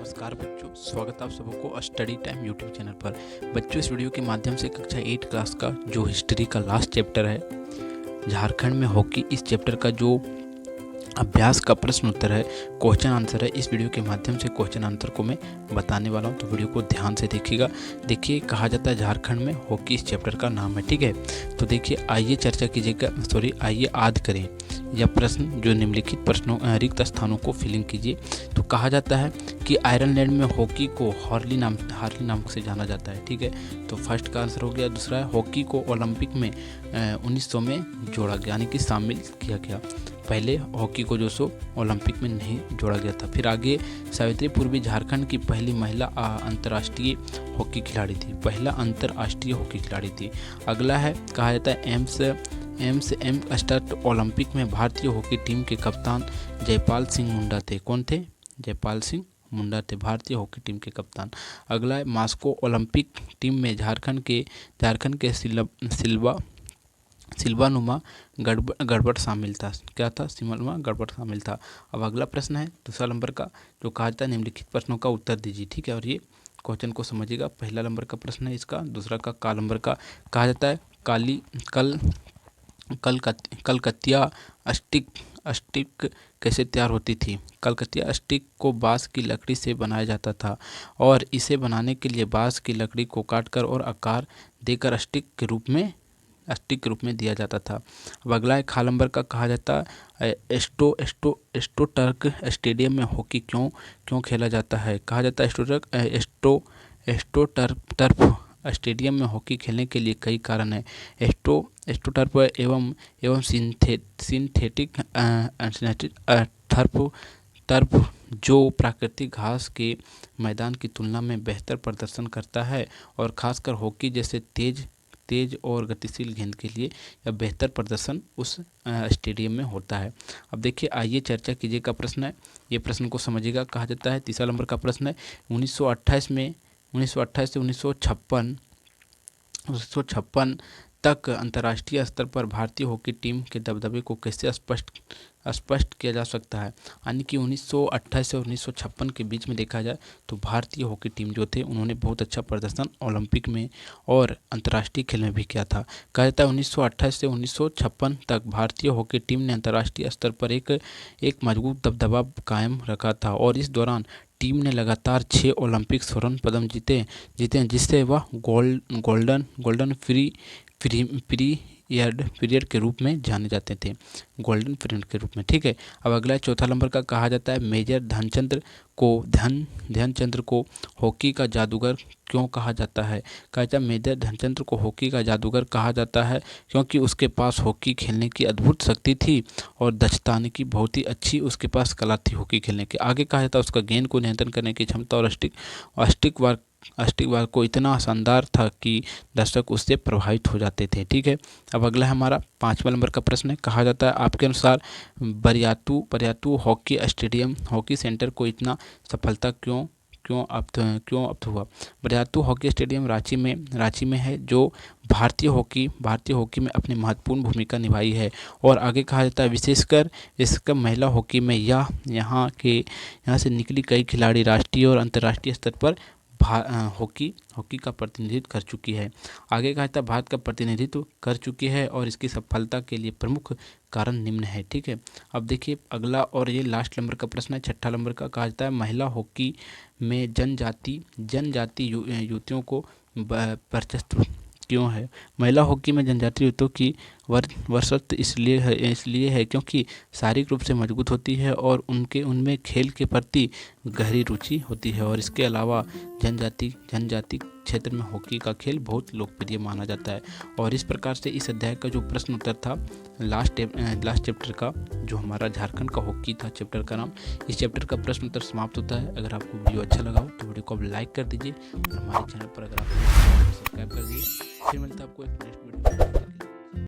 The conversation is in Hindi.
नमस्कार बच्चों, स्वागत है आप सबको स्टडी टाइम यूट्यूब चैनल पर। बच्चों, इस वीडियो के माध्यम से कक्षा 8 क्लास का जो हिस्ट्री का लास्ट चैप्टर है झारखंड में हॉकी, इस चैप्टर का जो अभ्यास का प्रश्न उत्तर है, क्वेश्चन आंसर है, इस वीडियो के माध्यम से क्वेश्चन आंसर को मैं बताने वाला हूं। तो वीडियो को ध्यान से देखिएगा। देखिए, कहा जाता है झारखंड में हॉकी, इस चैप्टर का नाम है। ठीक है, तो देखिए, आइए चर्चा कीजिएगा, आइए याद करें यह प्रश्न जो निम्नलिखित प्रश्नों रिक्त स्थानों को फिलिंग कीजिए। तो कहा जाता है कि आयरलैंड में हॉकी को हार्ली नाम से जाना जाता है। ठीक है, तो फर्स्ट का आंसर हो गया। दूसरा है हॉकी को ओलंपिक में 1900 में जोड़ा गया, यानी कि शामिल किया गया। पहले हॉकी को जो सो ओलंपिक में नहीं जोड़ा गया था। फिर आगे सावित्री पूर्वी झारखंड की पहली महिला अंतर्राष्ट्रीय हॉकी खिलाड़ी थी, पहला अंतर्राष्ट्रीय हॉकी खिलाड़ी थी। अगला है, कहा जाता है एम स्टार्ट ओलंपिक में भारतीय हॉकी टीम के कप्तान जयपाल सिंह मुंडा थे। कौन थे? जयपाल सिंह मुंडा थे, भारतीय हॉकी टीम के कप्तान। अगला है, मास्को ओलंपिक टीम में झारखंड के सिल्वानुमा गड़बड़ शामिल था। क्या था? सिल्वानुमा गड़बड़ शामिल था। अब अगला प्रश्न है दूसरा नंबर का, जो कहा जाता है निम्नलिखित प्रश्नों का उत्तर दीजिए। ठीक है, और ये क्वेश्चन को समझिएगा। पहला नंबर का प्रश्न है इसका, दूसरा का नंबर का, कहा जाता है कलकतिया स्टिक कैसे तैयार होती थी? कलकतिया स्टिक को बांस की लकड़ी से बनाया जाता था और इसे बनाने के लिए बांस की लकड़ी को काटकर और आकार देकर स्टिक के रूप में दिया जाता था। अब अगला है खा नंबर का, कहा जाता है एस्टो टर्क स्टेडियम में हॉकी क्यों खेला जाता है? कहा जाता है एस्टो टर्फ स्टेडियम में हॉकी खेलने के लिए कई कारण है। एस्टो टर्फ एवं सिंथेटिक टर्फ जो प्राकृतिक घास के मैदान की तुलना में बेहतर प्रदर्शन करता है और खासकर हॉकी जैसे तेज और गतिशील गेंद के लिए यह बेहतर प्रदर्शन उस स्टेडियम में होता है। अब देखिए, आइए चर्चा कीजिए का प्रश्न है, ये प्रश्न को समझिएगा। कहा जाता है तीसरा नंबर का प्रश्न है 1928 से 1956 तक अंतर्राष्ट्रीय स्तर पर भारतीय हॉकी टीम के दबदबे को कैसे स्पष्ट किया जा सकता है? यानी कि 1928 से 1956 के बीच में देखा जाए तो भारतीय हॉकी टीम जो थे उन्होंने बहुत अच्छा प्रदर्शन ओलंपिक में और अंतर्राष्ट्रीय खेल में भी किया था। कहा जाता है 1928 से 1956 तक भारतीय हॉकी टीम ने अंतर्राष्ट्रीय स्तर पर एक मजबूत दबदबा कायम रखा था और इस दौरान टीम ने लगातार 6 ओलंपिक स्वर्ण पदक जीते, जिससे वह गोल्डन पीरियड के रूप में जाने जाते थे, गोल्डन पीरियड के रूप में। ठीक है, अब अगला चौथा नंबर का, कहा जाता है मेजर ध्यानचंद्र को हॉकी का जादूगर क्यों कहा जाता है? कहा जाता है मेजर ध्यानचंद्र को हॉकी का जादूगर कहा जाता है क्योंकि उसके पास हॉकी खेलने की अद्भुत शक्ति थी और दक्षता, यानी कि बहुत ही अच्छी उसके पास कला थी हॉकी खेलने की। आगे कहा जाता है उसका गेंद को नियंत्रण करने की क्षमता और स्टिक वार को इतना शानदार था कि दर्शक उससे प्रभावित हो जाते थे। ठीक है, अब अगला है हमारा 5वां नंबर का प्रश्न है। कहा जाता है आपके अनुसार बरियातू हॉकी सेंटर को इतना सफलता क्यों प्राप्त हुआ? बरियातू हॉकी स्टेडियम रांची में है, जो भारतीय हॉकी में अपनी महत्वपूर्ण भूमिका निभाई है। और आगे कहा जाता है विशेषकर महिला हॉकी में यहाँ से निकली कई खिलाड़ी राष्ट्रीय और अंतर्राष्ट्रीय स्तर पर हॉकी का प्रतिनिधित्व कर चुकी है। आगे कहा जाता है भारत का प्रतिनिधित्व कर चुकी है और इसकी सफलता के लिए प्रमुख कारण निम्न है। ठीक है, अब देखिए अगला और ये लास्ट नंबर का प्रश्न है, छठा नंबर का, कहा जाता है महिला हॉकी में जनजाति युवतियों को वर्चस्व क्यों है? महिला हॉकी में जनजातीय युवतियों की वर्चस्व इसलिए है क्योंकि शारीरिक रूप से मजबूत होती है और उनमें खेल के प्रति गहरी रुचि होती है। और इसके अलावा जनजाति क्षेत्र में हॉकी का खेल बहुत लोकप्रिय माना जाता है। और इस प्रकार से इस अध्याय का जो प्रश्न उत्तर था लास्ट चैप्टर का, जो हमारा झारखंड का हॉकी था चैप्टर का नाम, इस चैप्टर का प्रश्न उत्तर समाप्त होता है। अगर आपको वीडियो अच्छा लगा हो तो वीडियो को आप लाइक कर दीजिए और हमारे चैनल पर अगर आप सब्सक्राइब कर दीजिए। फिर मिलता है आपको एक नेक्स्ट वीडियो।